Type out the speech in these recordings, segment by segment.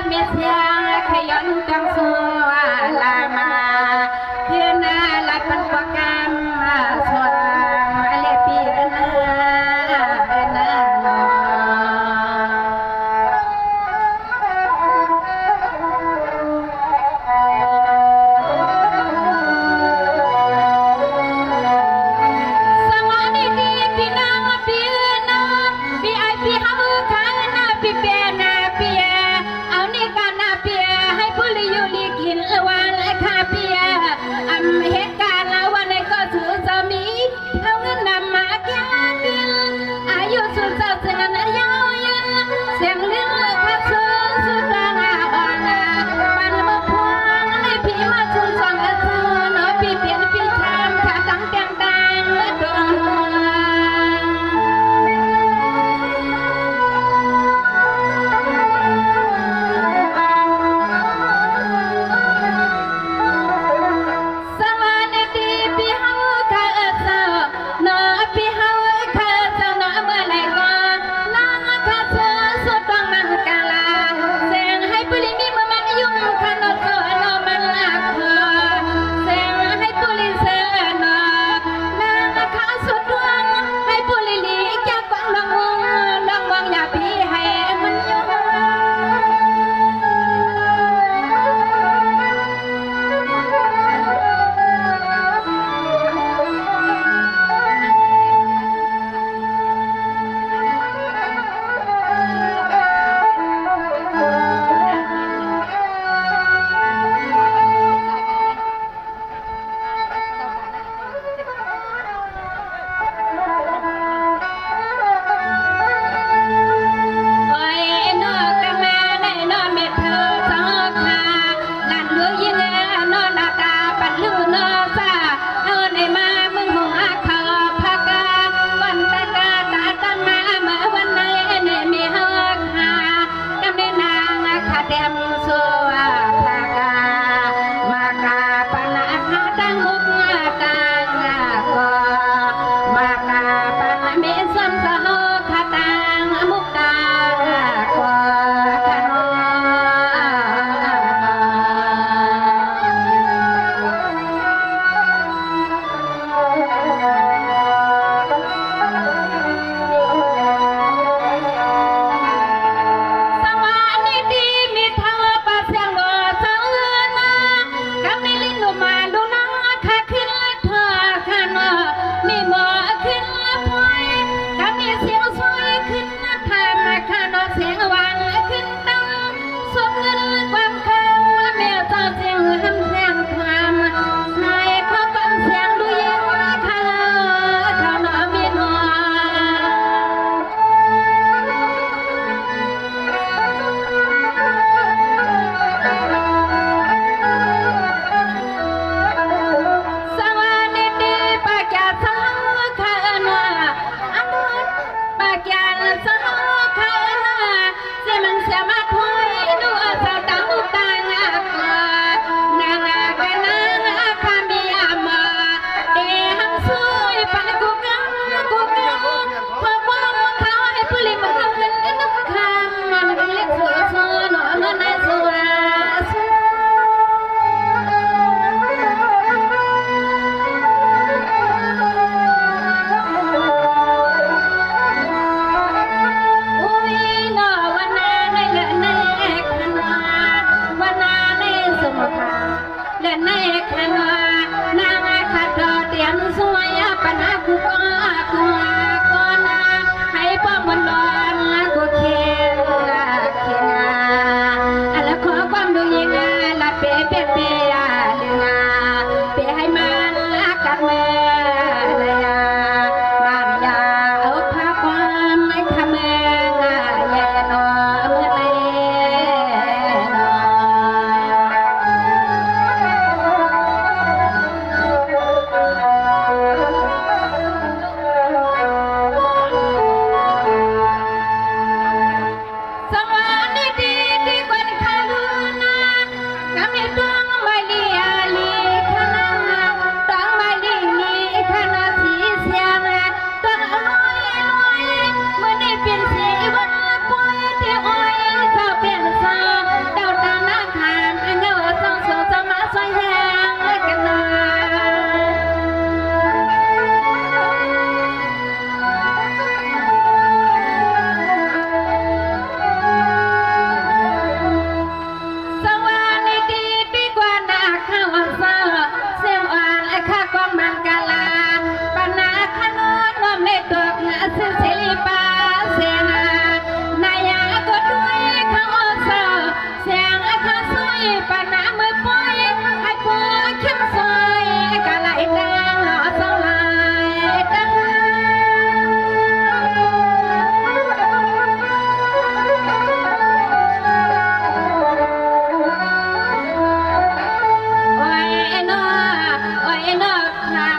เมียเสียงขยันจังสัวลามาเพื่อนาลัดปันปกรรมสวดเลปีนาค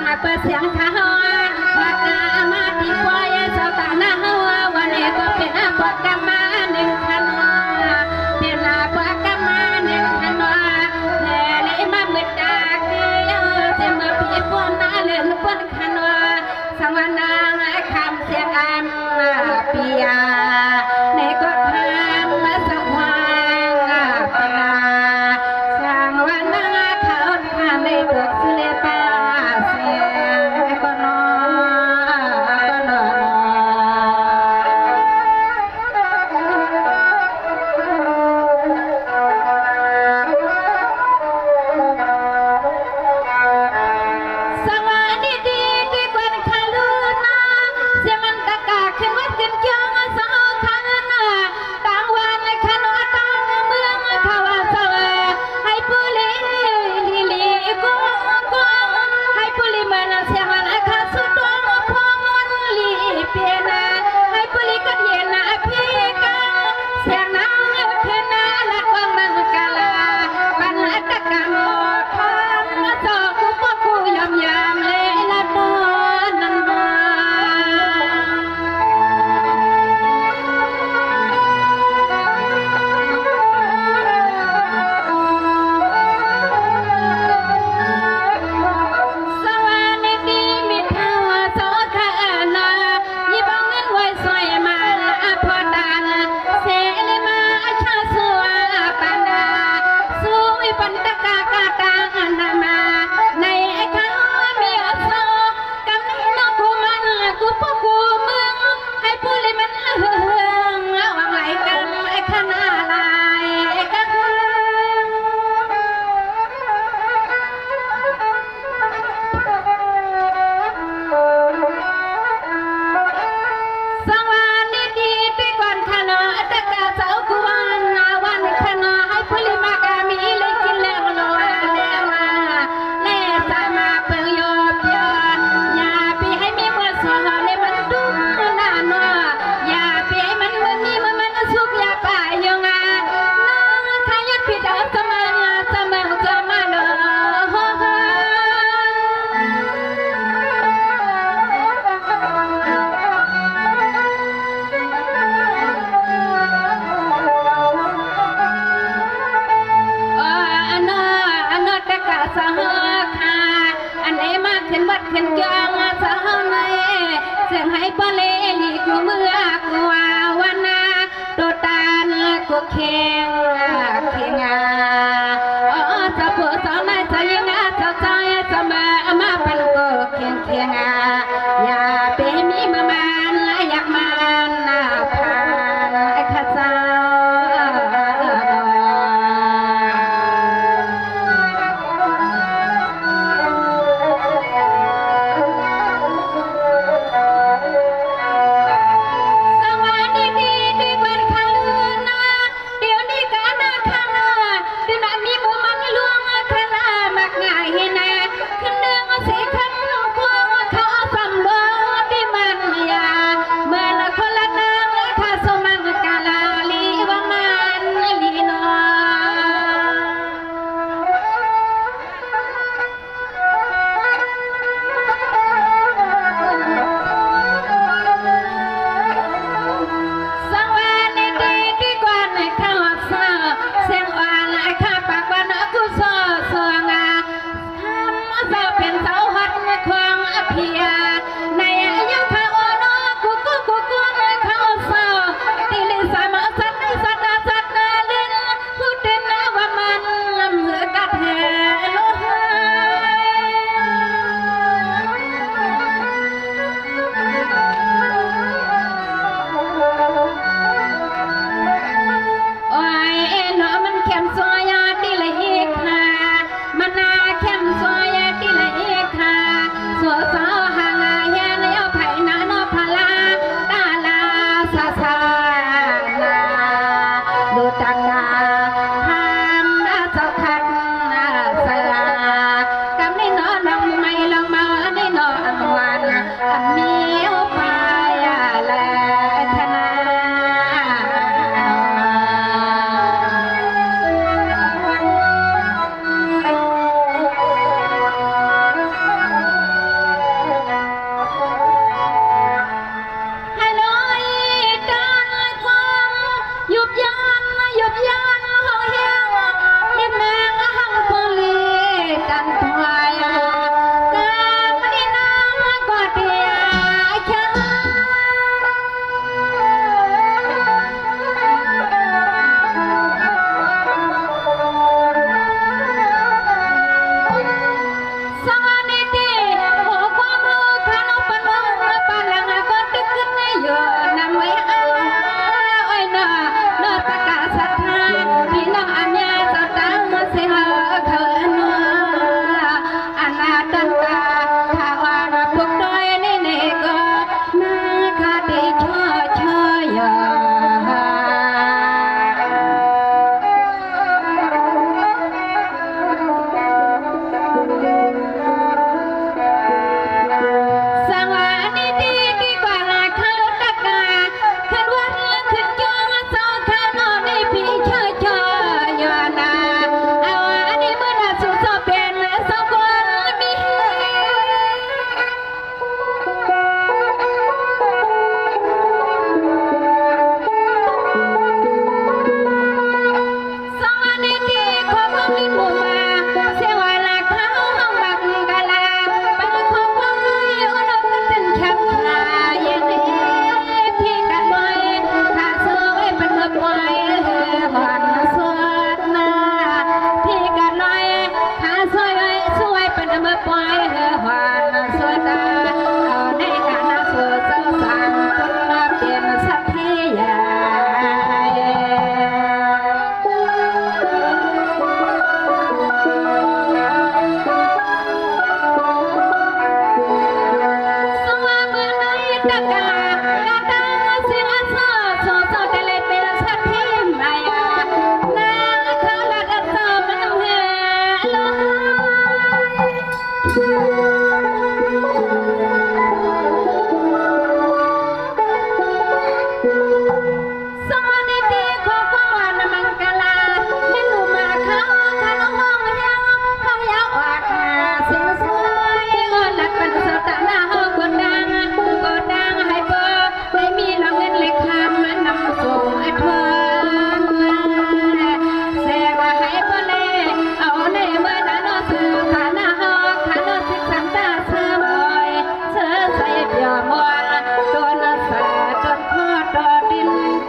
มาเปิดเสียงท้าว่าตามาที่ปอยเจ้าตาหน้าวันนี้ก็เป็นอาปกามาหนึ่งคันเป็นอาปกามาหนึ่งคันเลยมาเมื่อตาคือจะมาพี่ปนนาเลื่อนปนคันสังวนาคำเสียงอันเปียในก็ทำมาสักวันปลาสังวนาเขาทำในบทสุเลปาเสียงก็นอก็นอสังวาดีดีที่กวนขาลูนาเสียมันตะกาขึ้นวัดขึ้นเกี่ยวสาวขันต่างวันขนอต่างเมืองเขาว่าเสวให้ผู้ลีลีลีกูกูให้ผู้ลีมันเสียมันข้าสุดดวงพอมันลีเปียนะให้ผู้ลีก็เย็นนะพี่กันเสียงน้ำขึ้นนะละกวางมันกาลาบันละตะกาหมดทองจอกูปกูยอมยามเลยละตอนนั้นมาสวัสดีมิตรสาวขานายี่บังเงินไว้สวยมาพอดานเสลมาชาสัวปานาสู้อีปันตะกากาตานามาในข้ามีอโศกำนี้น้องกูมันกูพกูมึงให้ผู้ลิมันเฮืองวางไหลกันไอ้ข้าหน้าลายกัน สวัสดีที่ก่อนขนอตะกาเจ้ากุวันวันขนอให้ผู้ลิมากามีเลยกินแล้วโลแล้วเล่สามาเปิงโยบยอนอย่าปีให้มีมือสวเลยมันดุหน้าหนออย่าปีให้มันมือมีมือมันสุกอย่าป่ายยงน้องขยันผิดเอาสมังจะเมืองจะมาโนอันนตะกะสหคาอันไหนมาขึ้นวัดขึ้นเกียงสหในเสียงให้ปะเลลีกูเมื่อกูวันนาโดตานกูเข่งเข่งจะปวดสาวในจะยังจะใจจะมาปันกูเข่งเข่งอย่าไปมีมามันอยากมันผ่านข้าเจ้า สวัสดีที่กวนขาลูนาเดี๋ยวนี้กานาคานาเดี๋ยวนั้นมีมือมันล่วงคานามักง่ายนะขึ้นเรื่องเสียขันควงเขาสำรวจที่มันยาเมื่อละคนละนางข้าสมังกาลาลีว่ามันลีนอ สวัสดีที่กวนข้าวเสือเสียงอ่อนข้าปากวันกุศลสวงทำเสาเป็นเสาหัด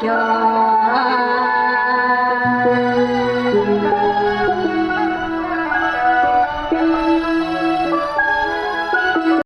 Yo